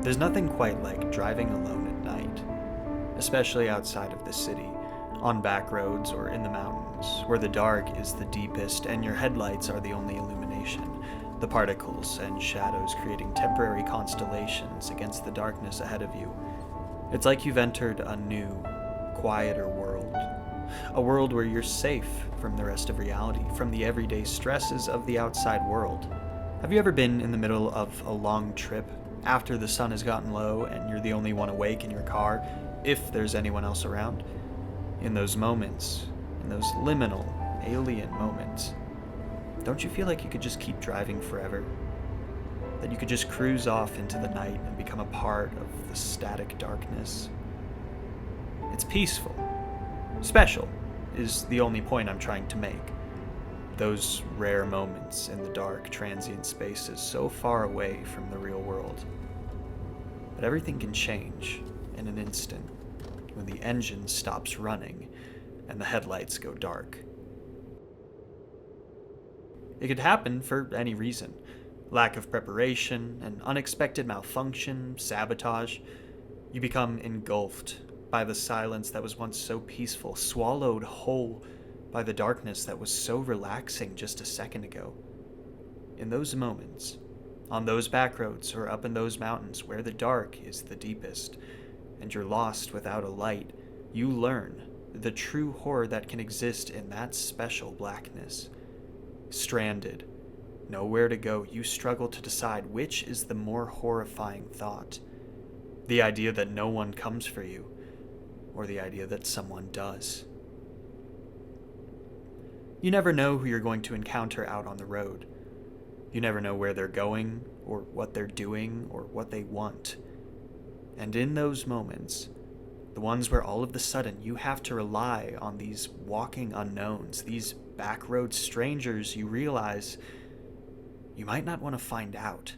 There's nothing quite like driving alone at night, especially outside of the city, on back roads or in the mountains, where the dark is the deepest and your headlights are the only illumination, the particles and shadows creating temporary constellations against the darkness ahead of you. It's like you've entered a new, quieter world. A world where you're safe from the rest of reality, from the everyday stresses of the outside world. Have you ever been in the middle of a long trip after the sun has gotten low and you're the only one awake in your car, if there's anyone else around? In those moments, in those liminal, alien moments, don't you feel like you could just keep driving forever? That you could just cruise off into the night and become a part of the static darkness? It's peaceful. Special is the only point I'm trying to make. Those rare moments in the dark, transient spaces so far away from the real world. But everything can change in an instant when the engine stops running and the headlights go dark. It could happen for any reason. Lack of preparation, an unexpected malfunction, sabotage. You become engulfed by the silence that was once so peaceful, swallowed whole by the darkness that was so relaxing just a second ago. In those moments, on those back roads or up in those mountains where the dark is the deepest, and you're lost without a light, you learn the true horror that can exist in that special blackness. Stranded, nowhere to go, you struggle to decide which is the more horrifying thought. The idea that no one comes for you, or the idea that someone does. You never know who you're going to encounter out on the road. You never know where they're going, or what they're doing, or what they want. And in those moments, the ones where all of a sudden you have to rely on these walking unknowns, these backroad strangers, you realize you might not want to find out.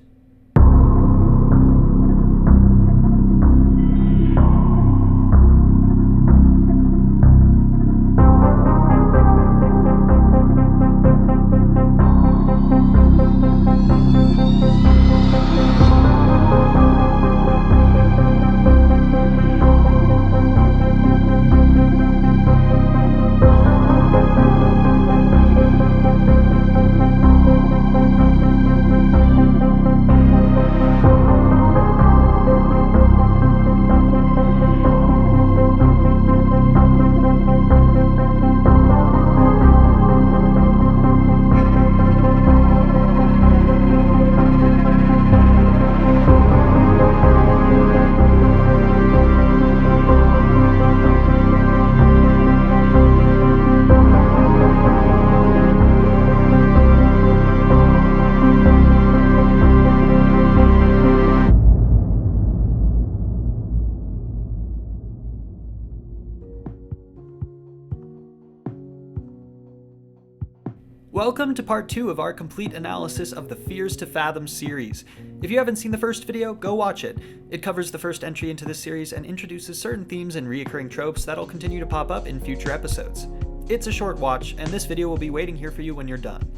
Welcome to part 2 of our complete analysis of the Fears to Fathom series. If you haven't seen the first video, go watch it. It covers the first entry into this series and introduces certain themes and reoccurring tropes that'll continue to pop up in future episodes. It's a short watch, and this video will be waiting here for you when you're done.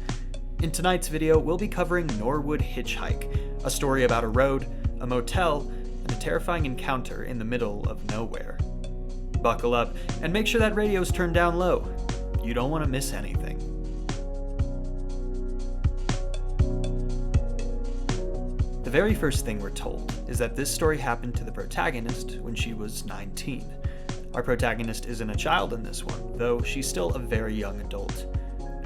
In tonight's video, we'll be covering Norwood Hitchhike, a story about a road, a motel, and a terrifying encounter in the middle of nowhere. Buckle up, and make sure that radio's turned down low. You don't want to miss anything. The very first thing we're told is that this story happened to the protagonist when she was 19. Our protagonist isn't a child in this one, though she's still a very young adult.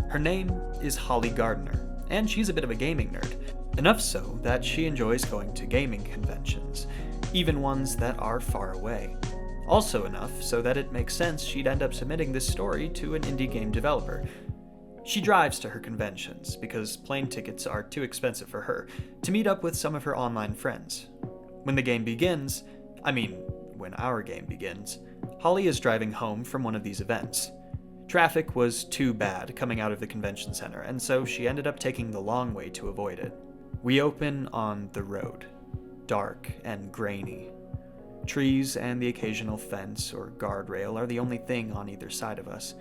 Her name is Holly Gardner, and she's a bit of a gaming nerd, enough so that she enjoys going to gaming conventions, even ones that are far away. Also enough so that it makes sense she'd end up submitting this story to an indie game developer. She drives to her conventions because plane tickets are too expensive for her to meet up with some of her online friends. When our game begins, Holly is driving home from one of these events. Traffic was too bad coming out of the convention center, and so she ended up taking the long way to avoid it. We open on the road, dark and grainy. Trees and the occasional fence or guardrail are the only thing on either side of us.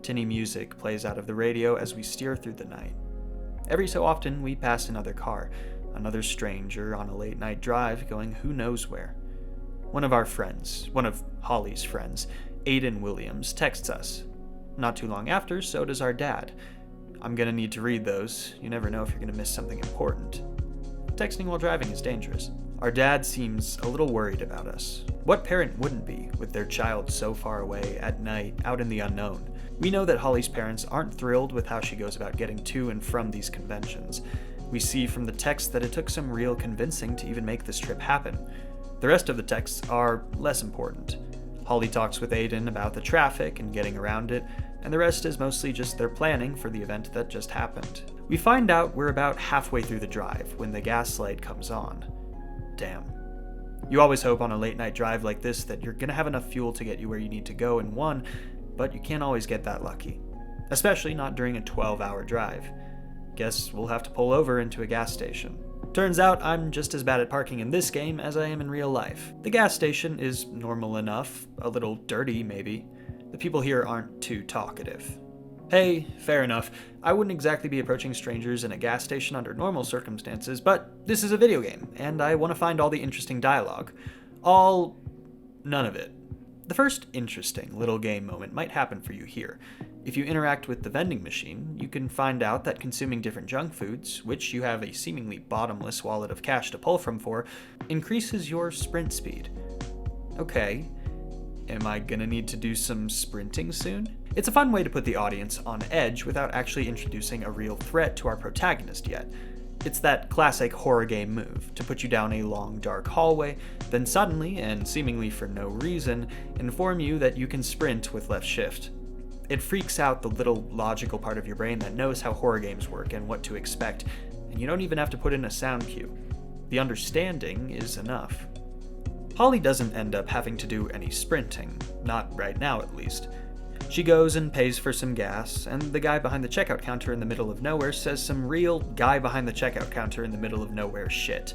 Tinny music plays out of the radio as we steer through the night. Every so often we pass another car, Another stranger on a late-night drive going who knows where. One of our friends, one of Holly's friends, Aiden Williams, texts us. Not too long after, so does our dad. I'm gonna need to read those. You never know if you're gonna miss something important. Texting while driving is dangerous. Our dad seems a little worried about us. What parent wouldn't be, with their child so far away at night, out in the unknown? We know that Holly's parents aren't thrilled with how she goes about getting to and from these conventions. We see from the text that it took some real convincing to even make this trip happen. The rest of the texts are less important. Holly talks with Aiden about the traffic and getting around it, and the rest is mostly just their planning for the event that just happened. We find out we're about halfway through the drive when the gas light comes on. Damn. You always hope on a late night drive like this that you're gonna have enough fuel to get you where you need to go in one, but you can't always get that lucky. Especially not during a 12-hour drive. Guess we'll have to pull over into a gas station. Turns out I'm just as bad at parking in this game as I am in real life. The gas station is normal enough, a little dirty maybe. The people here aren't too talkative. Hey, fair enough. I wouldn't exactly be approaching strangers in a gas station under normal circumstances, but this is a video game, and I want to find all the interesting dialogue. None of it. The first interesting little game moment might happen for you here. If you interact with the vending machine, you can find out that consuming different junk foods, which you have a seemingly bottomless wallet of cash to pull from for, increases your sprint speed. Okay. Am I gonna need to do some sprinting soon? It's a fun way to put the audience on edge without actually introducing a real threat to our protagonist yet. It's that classic horror game move, to put you down a long, dark hallway, then suddenly, and seemingly for no reason, inform you that you can sprint with left shift. It freaks out the little logical part of your brain that knows how horror games work and what to expect, and you don't even have to put in a sound cue. The understanding is enough. Holly doesn't end up having to do any sprinting, not right now at least. She goes and pays for some gas, and the guy behind the checkout counter in the middle of nowhere says some real guy behind the checkout counter in the middle of nowhere shit.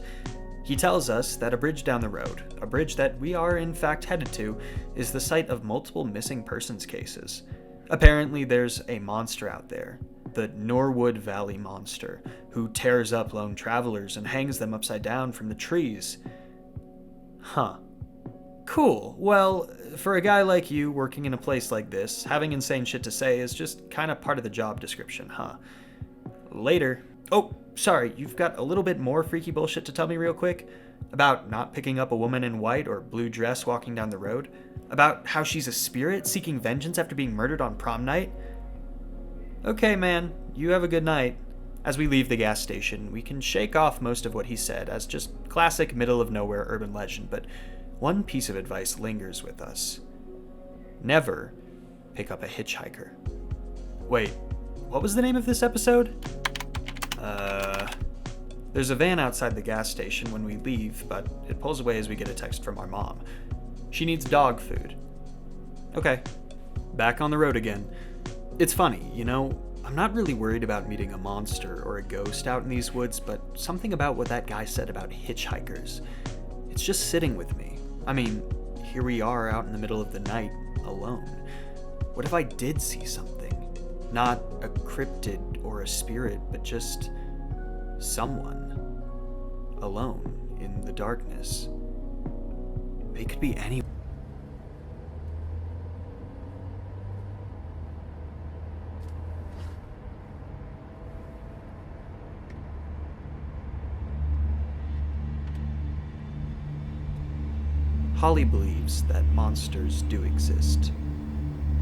He tells us that a bridge down the road, a bridge that we are in fact headed to, is the site of multiple missing persons cases. Apparently there's a monster out there, the Norwood Valley Monster, who tears up lone travelers and hangs them upside down from the trees. Huh. Cool. Well, for a guy like you working in a place like this, having insane shit to say is just kind of part of the job description, huh? Later. Oh, sorry, you've got a little bit more freaky bullshit to tell me real quick? About not picking up a woman in white or blue dress walking down the road? About how she's a spirit seeking vengeance after being murdered on prom night? Okay, man, you have a good night. As we leave the gas station, we can shake off most of what he said as just classic middle-of-nowhere urban legend, but one piece of advice lingers with us. Never pick up a hitchhiker. Wait, what was the name of this episode? There's a van outside the gas station when we leave, but it pulls away as we get a text from our mom. She needs dog food. Okay, back on the road again. It's funny, you know, I'm not really worried about meeting a monster or a ghost out in these woods, but something about what that guy said about hitchhikers, it's just sitting with me. I mean, here we are out in the middle of the night, alone. What if I did see something? Not a cryptid or a spirit, but just someone. Alone in the darkness. They could be anyone. Holly believes that monsters do exist,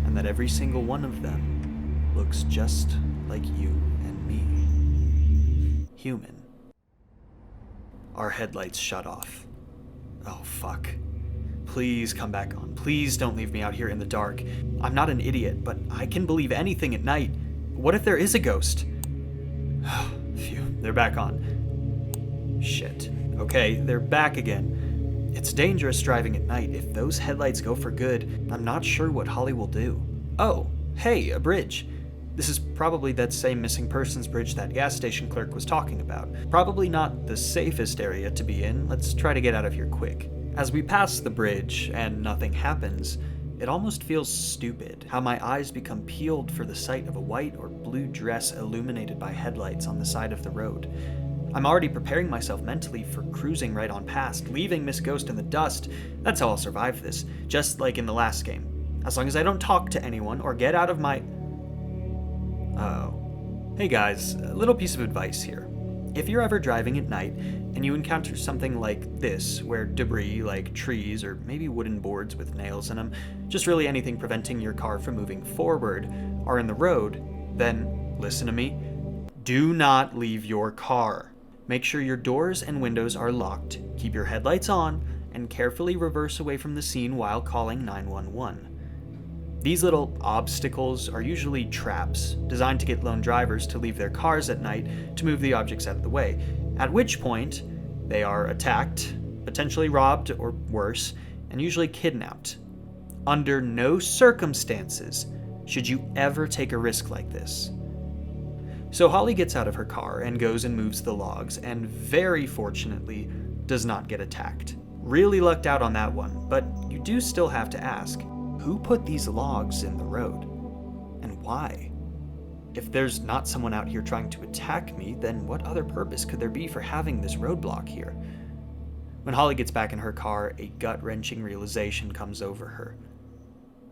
and that every single one of them looks just like you and me. Human. Our headlights shut off. Oh, fuck. Please come back on. Please don't leave me out here in the dark. I'm not an idiot, but I can believe anything at night. What if there is a ghost? Phew, they're back on. Shit. Okay, they're back again. It's dangerous driving at night. If those headlights go for good, I'm not sure what Holly will do. Oh, hey, a bridge. This is probably that same missing persons bridge that gas station clerk was talking about. Probably not the safest area to be in. Let's try to get out of here quick. As we pass the bridge and nothing happens, it almost feels stupid how my eyes become peeled for the sight of a white or blue dress illuminated by headlights on the side of the road. I'm already preparing myself mentally for cruising right on past, leaving Miss Ghost in the dust. That's how I'll survive this, just like in the last game. As long as I don't talk to anyone or get out of my... Oh. Hey guys, a little piece of advice here. If you're ever driving at night and you encounter something like this, where debris like trees or maybe wooden boards with nails in them, just really anything preventing your car from moving forward, are in the road, then listen to me. Do not leave your car. Make sure your doors and windows are locked, keep your headlights on, and carefully reverse away from the scene while calling 911. These little obstacles are usually traps, designed to get lone drivers to leave their cars at night to move the objects out of the way, at which point they are attacked, potentially robbed or worse, and usually kidnapped. Under no circumstances should you ever take a risk like this. So Holly gets out of her car and goes and moves the logs, and very fortunately does not get attacked. Really lucked out on that one, but you do still have to ask, who put these logs in the road? And why? If there's not someone out here trying to attack me, then what other purpose could there be for having this roadblock here? When Holly gets back in her car, a gut-wrenching realization comes over her.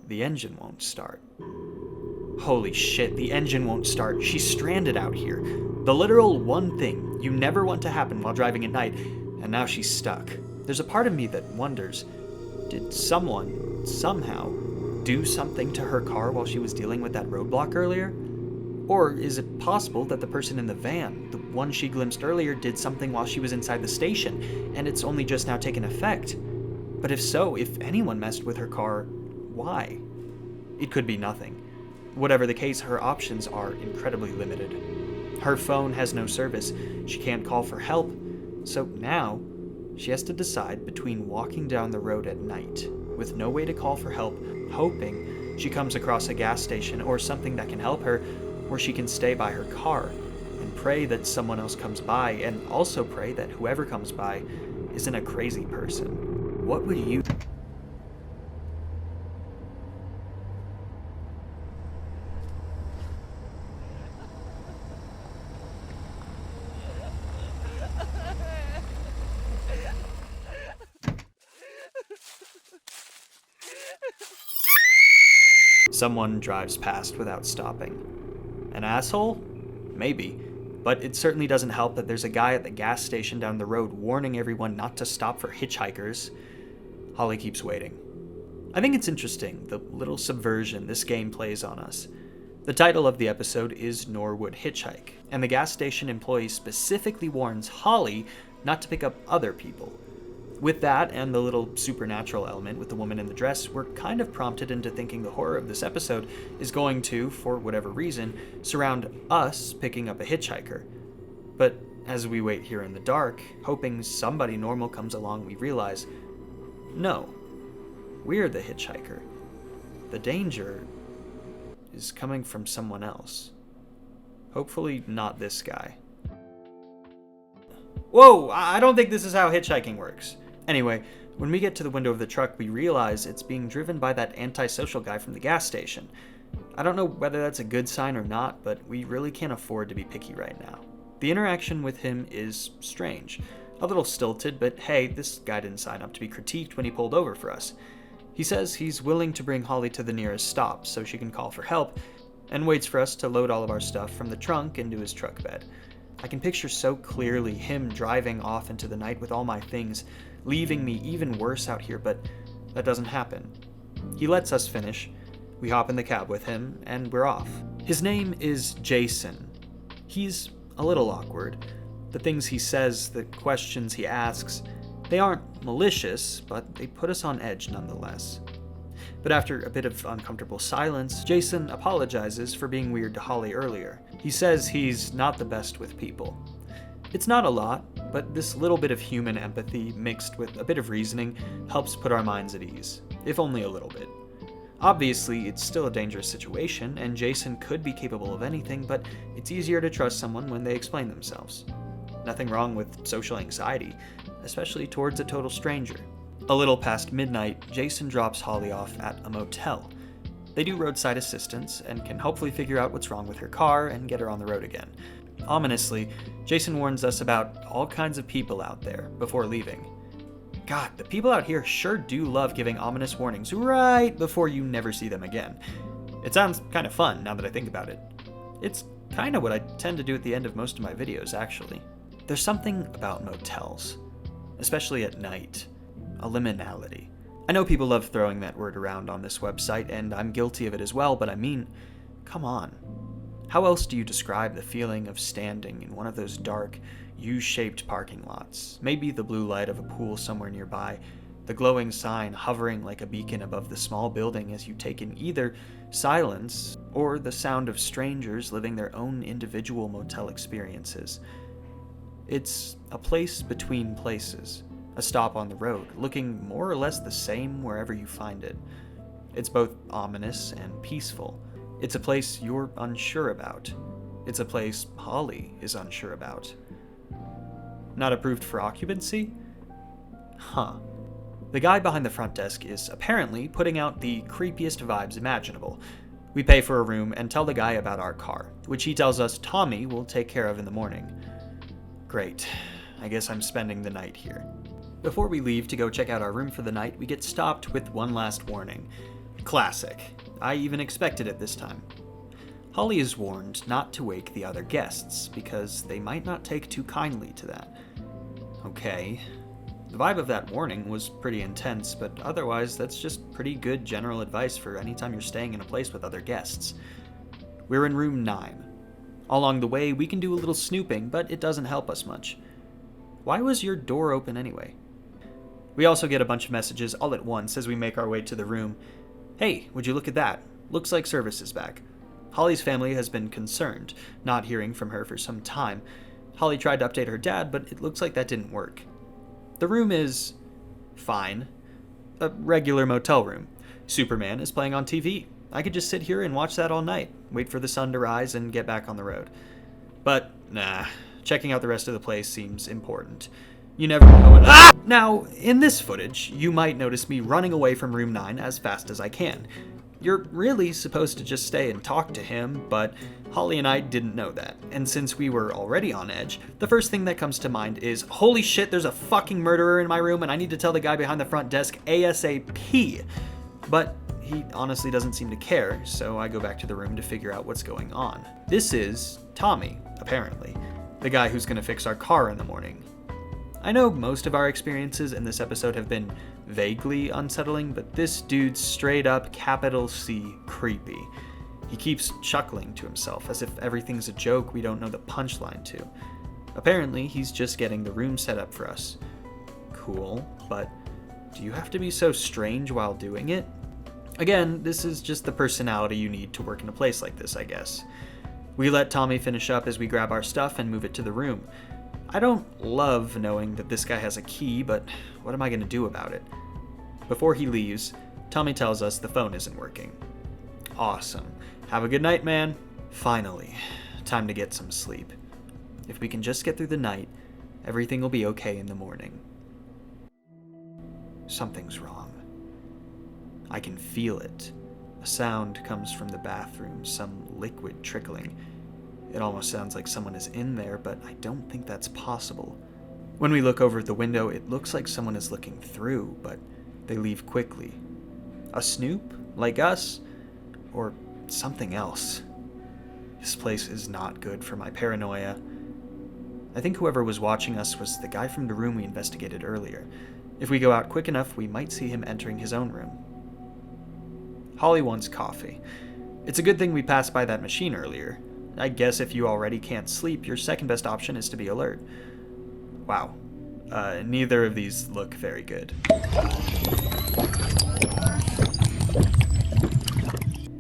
The engine won't start. Holy shit, the engine won't start. She's stranded out here. The literal one thing you never want to happen while driving at night, and now she's stuck. There's a part of me that wonders, did someone, somehow, do something to her car while she was dealing with that roadblock earlier? Or is it possible that the person in the van, the one she glimpsed earlier, did something while she was inside the station, and it's only just now taken effect? But if so, if anyone messed with her car, why? It could be nothing. Whatever the case, her options are incredibly limited. Her phone has no service, she can't call for help, so now she has to decide between walking down the road at night with no way to call for help, hoping she comes across a gas station or something that can help her, or she can stay by her car and pray that someone else comes by, and also pray that whoever comes by isn't a crazy person. What would you... Someone drives past without stopping. An asshole? Maybe. But it certainly doesn't help that there's a guy at the gas station down the road warning everyone not to stop for hitchhikers. Holly keeps waiting. I think it's interesting, the little subversion this game plays on us. The title of the episode is Norwood Hitchhike, and the gas station employee specifically warns Holly not to pick up other people. With that, and the little supernatural element with the woman in the dress, we're kind of prompted into thinking the horror of this episode is going to, for whatever reason, surround us picking up a hitchhiker. But as we wait here in the dark, hoping somebody normal comes along, we realize, no, we're the hitchhiker. The danger is coming from someone else. Hopefully not this guy. Whoa, I don't think this is how hitchhiking works. Anyway, when we get to the window of the truck, we realize it's being driven by that antisocial guy from the gas station. I don't know whether that's a good sign or not, but we really can't afford to be picky right now. The interaction with him is strange. A little stilted, but hey, this guy didn't sign up to be critiqued when he pulled over for us. He says he's willing to bring Holly to the nearest stop so she can call for help, and waits for us to load all of our stuff from the trunk into his truck bed. I can picture so clearly him driving off into the night with all my things, leaving me even worse out here, but that doesn't happen. He lets us finish, we hop in the cab with him, and we're off. His name is Jason. He's a little awkward. The things he says, the questions he asks, they aren't malicious, but they put us on edge nonetheless. But after a bit of uncomfortable silence, Jason apologizes for being weird to Holly earlier. He says he's not the best with people. It's not a lot, but this little bit of human empathy mixed with a bit of reasoning helps put our minds at ease, if only a little bit. Obviously, it's still a dangerous situation, and Jason could be capable of anything, but it's easier to trust someone when they explain themselves. Nothing wrong with social anxiety, especially towards a total stranger. A little past midnight, Jason drops Holly off at a motel. They do roadside assistance and can hopefully figure out what's wrong with her car and get her on the road again. Ominously, Jason warns us about all kinds of people out there before leaving. God, the people out here sure do love giving ominous warnings right before you never see them again. It sounds kind of fun now that I think about it. It's kind of what I tend to do at the end of most of my videos, actually. There's something about motels, especially at night, a liminality. I know people love throwing that word around on this website, and I'm guilty of it as well, but I mean, come on. How else do you describe the feeling of standing in one of those dark, U-shaped parking lots? Maybe the blue light of a pool somewhere nearby, the glowing sign hovering like a beacon above the small building as you take in either silence or the sound of strangers living their own individual motel experiences. It's a place between places, a stop on the road, looking more or less the same wherever you find it. It's both ominous and peaceful. It's a place you're unsure about. It's a place Holly is unsure about. Not approved for occupancy? Huh. The guy behind the front desk is apparently putting out the creepiest vibes imaginable. We pay for a room and tell the guy about our car, which he tells us Tommy will take care of in the morning. Great. I guess I'm spending the night here. Before we leave to go check out our room for the night, we get stopped with one last warning. Classic. I even expected it this time. Holly is warned not to wake the other guests, because they might not take too kindly to that. Okay. The vibe of that warning was pretty intense, but otherwise that's just pretty good general advice for any time you're staying in a place with other guests. We're in room 9. Along the way, we can do a little snooping, but it doesn't help us much. Why was your door open anyway? We also get a bunch of messages all at once as we make our way to the room. Hey, would you look at that? Looks like service is back. Holly's family has been concerned, not hearing from her for some time. Holly tried to update her dad, but it looks like that didn't work. The room is fine. A regular motel room. Superman is playing on TV. I could just sit here and watch that all night, wait for the sun to rise and get back on the road. But, nah, checking out the rest of the place seems important. You never know what— Ah! Now, in this footage, you might notice me running away from room 9 as fast as I can. You're really supposed to just stay and talk to him, but Holly and I didn't know that. And since we were already on edge, the first thing that comes to mind is, holy shit, there's a fucking murderer in my room and I need to tell the guy behind the front desk ASAP. But he honestly doesn't seem to care, so I go back to the room to figure out what's going on. This is Tommy, apparently, the guy who's gonna fix our car in the morning. I know most of our experiences in this episode have been vaguely unsettling, but this dude's straight up capital C creepy. He keeps chuckling to himself as if everything's a joke we don't know the punchline to. Apparently, he's just getting the room set up for us. Cool, but do you have to be so strange while doing it? Again, this is just the personality you need to work in a place like this, I guess. We let Tommy finish up as we grab our stuff and move it to the room. I don't love knowing that this guy has a key, but what am I going to do about it? Before he leaves, Tommy tells us the phone isn't working. Awesome. Have a good night, man. Finally, time to get some sleep. If we can just get through the night, everything will be okay in the morning. Something's wrong. I can feel it. A sound comes from the bathroom, some liquid trickling. It almost sounds like someone is in there, but I don't think that's possible. When we look over the window, it looks like someone is looking through, but they leave quickly. A snoop? Like us? Or something else? This place is not good for my paranoia. I think whoever was watching us was the guy from the room we investigated earlier. If we go out quick enough, we might see him entering his own room. Holly wants coffee. It's a good thing we passed by that machine earlier. I guess if you already can't sleep, your second best option is to be alert. Wow. Neither of these look very good.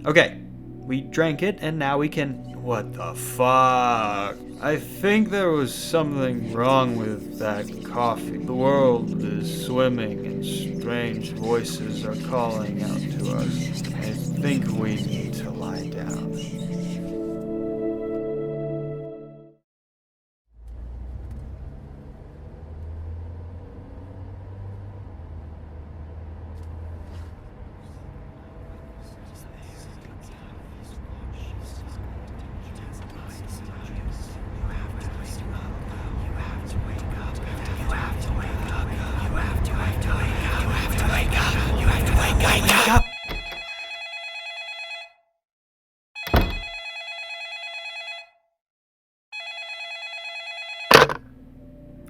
Okay, we drank it, and now we can— What the fuck? I think there was something wrong with that coffee. The world is swimming and strange voices are calling out to us. I think we need to lie down.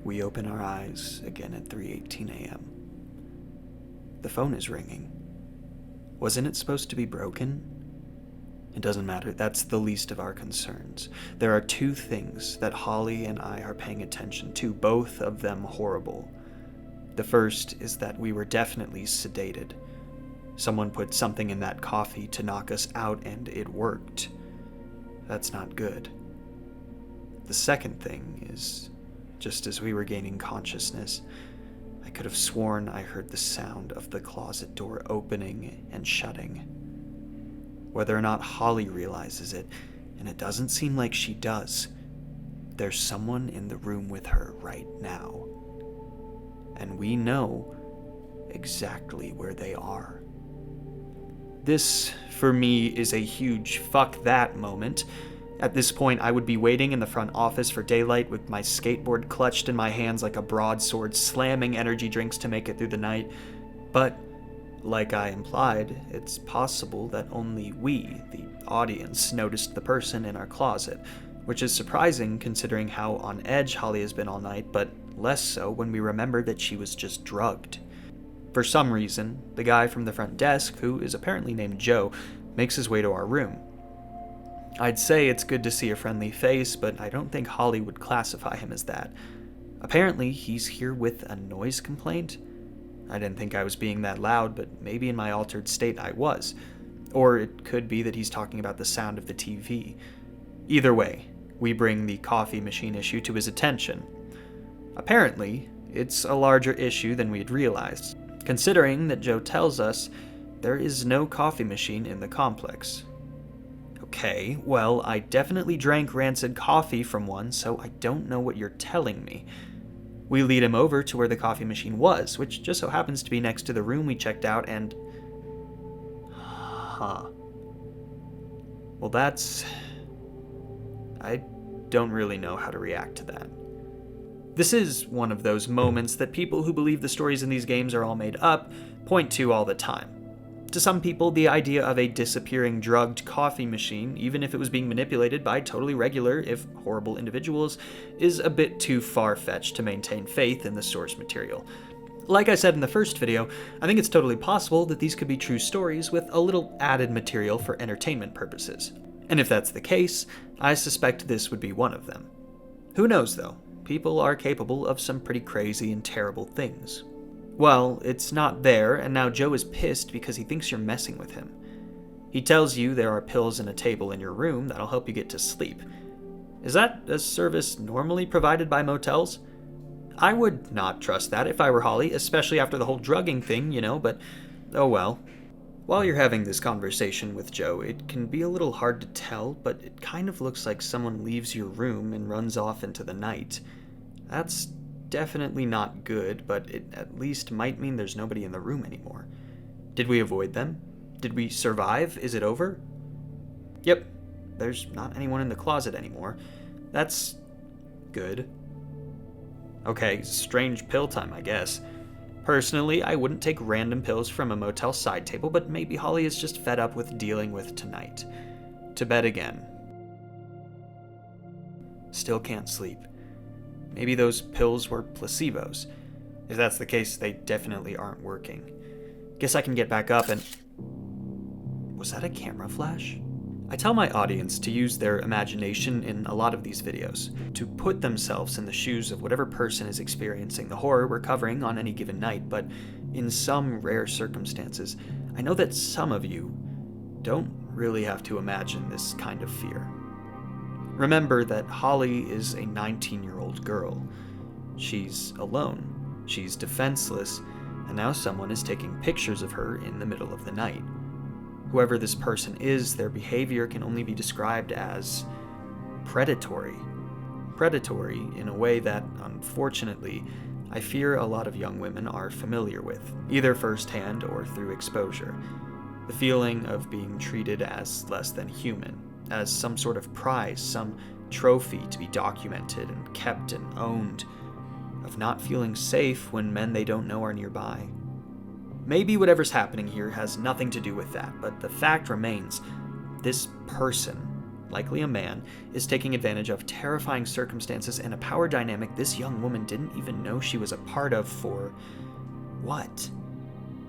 We open our eyes again at 3:18 a.m. The phone is ringing. Wasn't it supposed to be broken? It doesn't matter, that's the least of our concerns. There are two things that Holly and I are paying attention to, both of them horrible. The first is that we were definitely sedated. Someone put something in that coffee to knock us out, and it worked. That's not good. The second thing is, just as we were gaining consciousness, I could have sworn I heard the sound of the closet door opening and shutting. Whether or not Holly realizes it, and it doesn't seem like she does, there's someone in the room with her right now. And we know exactly where they are. This, for me, is a huge fuck that moment. At this point, I would be waiting in the front office for daylight with my skateboard clutched in my hands like a broadsword, slamming energy drinks to make it through the night. But, like I implied, it's possible that only we, the audience, noticed the person in our closet, which is surprising considering how on edge Holly has been all night, but less so when we remember that she was just drugged. For some reason, the guy from the front desk, who is apparently named Joe, makes his way to our room. I'd say it's good to see a friendly face, but I don't think Holly would classify him as that. Apparently, he's here with a noise complaint. I didn't think I was being that loud, but maybe in my altered state I was. Or it could be that he's talking about the sound of the TV. Either way, we bring the coffee machine issue to his attention. Apparently, it's a larger issue than we had realized, considering that Joe tells us there is no coffee machine in the complex. Okay, well, I definitely drank rancid coffee from one, so I don't know what you're telling me. We lead him over to where the coffee machine was, which just so happens to be next to the room we checked out, and... Well, that's... I don't really know how to react to that. This is one of those moments that people who believe the stories in these games are all made up point to all the time. To some people, the idea of a disappearing drugged coffee machine, even if it was being manipulated by totally regular, if horrible individuals, is a bit too far-fetched to maintain faith in the source material. Like I said in the first video, I think it's totally possible that these could be true stories with a little added material for entertainment purposes. And if that's the case, I suspect this would be one of them. Who knows though? People are capable of some pretty crazy and terrible things. Well, it's not there, and now Joe is pissed because he thinks you're messing with him. He tells you there are pills and a table in your room that'll help you get to sleep. Is that a service normally provided by motels? I would not trust that if I were Holly, especially after the whole drugging thing, but oh well. While you're having this conversation with Joe, it can be a little hard to tell, but it kind of looks like someone leaves your room and runs off into the night. That's definitely not good, but it at least might mean there's nobody in the room anymore. Did we avoid them? Did we survive? Is it over? Yep, there's not anyone in the closet anymore. That's good. Okay, strange pill time, I guess. Personally, I wouldn't take random pills from a motel side table, but maybe Holly is just fed up with dealing with tonight. To bed again. Still can't sleep. Maybe those pills were placebos. If that's the case, they definitely aren't working. Guess I can get back up and... Was that a camera flash? I tell my audience to use their imagination in a lot of these videos, to put themselves in the shoes of whatever person is experiencing the horror we're covering on any given night, but in some rare circumstances, I know that some of you don't really have to imagine this kind of fear. Remember that Holly is a 19-year-old girl. She's alone, she's defenseless, and now someone is taking pictures of her in the middle of the night. Whoever this person is, their behavior can only be described as predatory. Predatory in a way that, unfortunately, I fear a lot of young women are familiar with, either firsthand or through exposure. The feeling of being treated as less than human, as some sort of prize, some trophy to be documented and kept and owned, of not feeling safe when men they don't know are nearby. Maybe whatever's happening here has nothing to do with that, but the fact remains, this person likely a man, is taking advantage of terrifying circumstances and a power dynamic this young woman didn't even know she was a part of for what?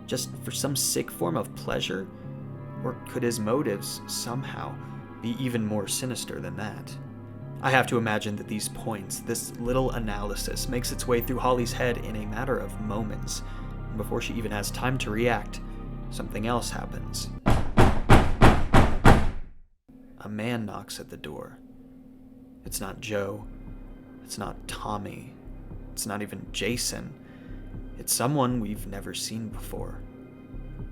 Just for some sick form of pleasure? Or could his motives somehow be even more sinister than that? I have to imagine that these points, this little analysis, makes its way through Holly's head in a matter of moments, and before she even has time to react, something else happens. A man knocks at the door. It's not Joe. It's not Tommy. It's not even Jason. It's someone we've never seen before.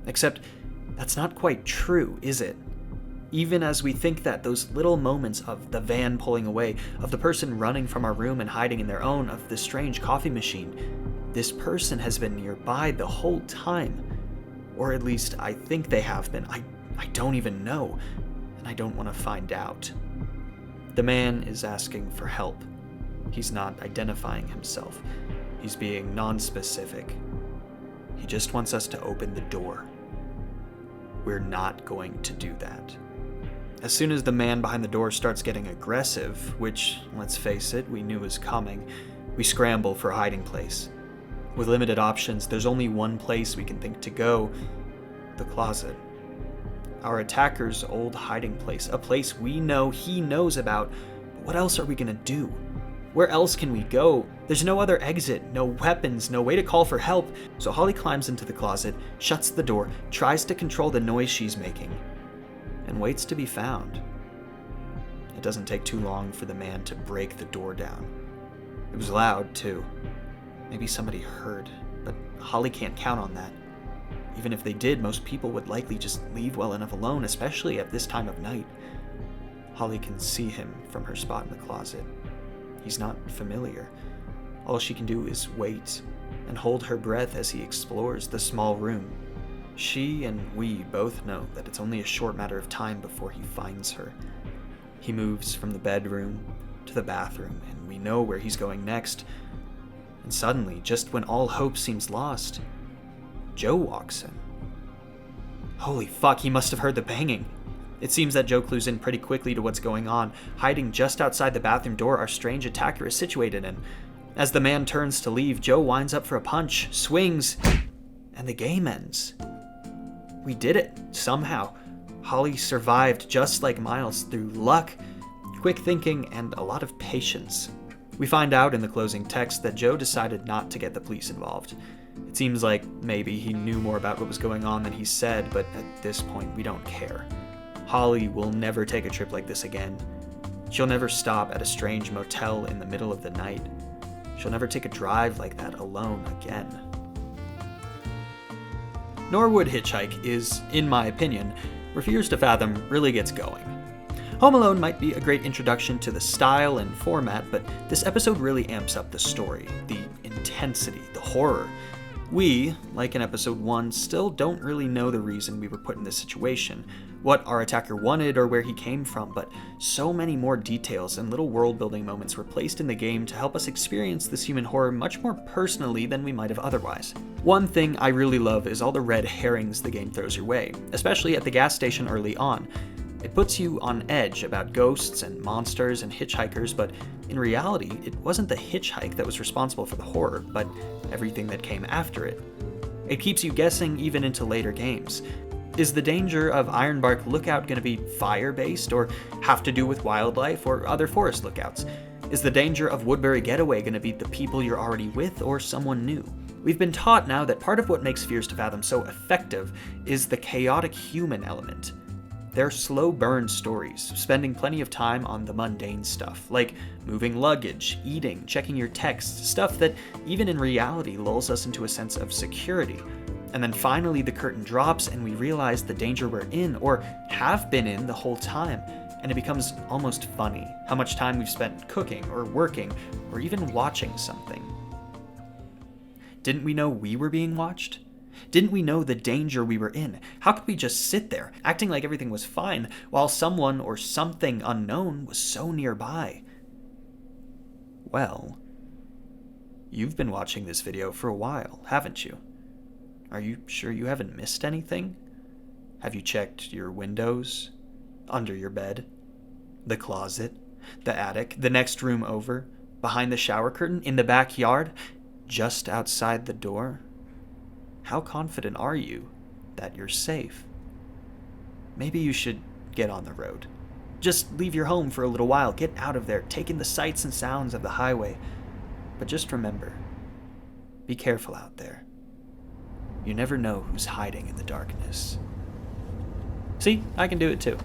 Except, that's not quite true, is it? Even as we think that, those little moments of the van pulling away, of the person running from our room and hiding in their own, of the strange coffee machine, this person has been nearby the whole time. Or at least, I think they have been. I don't even know, and I don't want to find out. The man is asking for help. He's not identifying himself. He's being non-specific. He just wants us to open the door. We're not going to do that. As soon as the man behind the door starts getting aggressive, which, let's face it, we knew was coming, we scramble for a hiding place. With limited options, there's only one place we can think to go: the closet. Our attacker's old hiding place, a place we know he knows about, but what else are we gonna do? Where else can we go? There's no other exit, no weapons, no way to call for help, so Holly climbs into the closet, shuts the door, tries to control the noise she's making, and waits to be found. It doesn't take too long for the man to break the door down. It was loud, too. Maybe somebody heard, but Holly can't count on that. Even if they did, most people would likely just leave well enough alone, especially at this time of night. Holly can see him from her spot in the closet. He's not familiar. All she can do is wait and hold her breath as he explores the small room. She and we both know that it's only a short matter of time before he finds her. He moves from the bedroom to the bathroom, and we know where he's going next. And suddenly, just when all hope seems lost, Joe walks in. Holy fuck, he must have heard the banging. It seems that Joe clues in pretty quickly to what's going on. Hiding just outside the bathroom door, our strange attacker is situated in. As the man turns to leave, Joe winds up for a punch, swings, and the game ends. We did it, somehow. Holly survived just like Miles through luck, quick thinking, and a lot of patience. We find out in the closing text that Joe decided not to get the police involved. It seems like maybe he knew more about what was going on than he said, but at this point we don't care. Holly will never take a trip like this again. She'll never stop at a strange motel in the middle of the night. She'll never take a drive like that alone again. Norwood Hitchhike is, in my opinion, where Fears to Fathom really gets going. Home Alone might be a great introduction to the style and format, but this episode really amps up the story, the intensity, the horror. We, like in episode 1, still don't really know the reason we were put in this situation, what our attacker wanted or where he came from, but so many more details and little world-building moments were placed in the game to help us experience this human horror much more personally than we might have otherwise. One thing I really love is all the red herrings the game throws your way, especially at the gas station early on. It puts you on edge about ghosts and monsters and hitchhikers, but in reality, it wasn't the hitchhike that was responsible for the horror, but everything that came after it. It keeps you guessing even into later games. Is the danger of Ironbark Lookout going to be fire-based, or have to do with wildlife or other forest lookouts? Is the danger of Woodbury Getaway going to be the people you're already with or someone new? We've been taught now that part of what makes Fears to Fathom so effective is the chaotic human element. They're slow burn stories, spending plenty of time on the mundane stuff, like moving luggage, eating, checking your texts, stuff that even in reality lulls us into a sense of security. And then finally the curtain drops and we realize the danger we're in, or have been in the whole time, and it becomes almost funny how much time we've spent cooking or working or even watching something. Didn't we know we were being watched? Didn't we know the danger we were in? How could we just sit there, acting like everything was fine, while someone or something unknown was so nearby? Well, you've been watching this video for a while, haven't you? Are you sure you haven't missed anything? Have you checked your windows? Under your bed? The closet, the attic, the next room over, behind the shower curtain, in the backyard, just outside the door? How confident are you that you're safe? Maybe you should get on the road. Just leave your home for a little while. Get out of there. Take in the sights and sounds of the highway. But just remember, be careful out there. You never know who's hiding in the darkness. See, I can do it too.